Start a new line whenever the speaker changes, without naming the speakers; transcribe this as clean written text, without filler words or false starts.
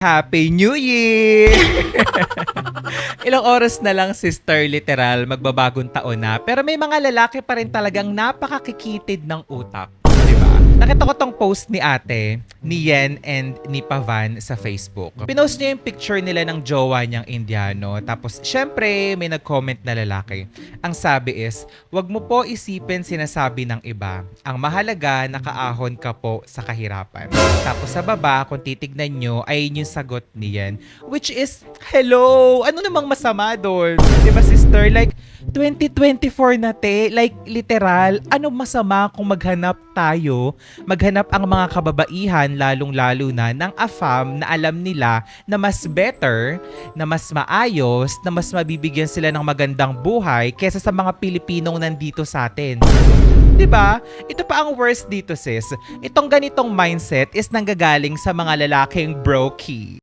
Happy New Year! Ilang oras na lang, sister, literal, magbabagong taon na. Pero may mga lalaki pa rin talagang napakakikitid ng utak. Diba? Nakita ko tong post ni ate, ni Yen and ni Pavan sa Facebook. Pinost niya yung picture nila ng jowa niyang Indiano. Tapos, syempre, may nag-comment na lalaki. Ang sabi is, wag mo po isipin sinasabi ng iba. Ang mahalaga, nakaahon ka po sa kahirapan. Tapos sa baba, kung titignan nyo, ay yung sagot niyan. Which is, hello! Ano namang masama doon? Diba, sister? Like, 2024 na te. Like, literal, ano masama kung maghanap tayo, maghanap ang mga kababaihan, lalong-lalo na ng AFAM na alam nila na mas better, na mas maayos, na mas mabibigyan sila ng magandang buhay kesa sa mga Pilipinong nandito sa atin. 'Di ba? Ito pa ang worst dito, sis. Itong ganitong mindset is nanggagaling sa mga lalaking brokey.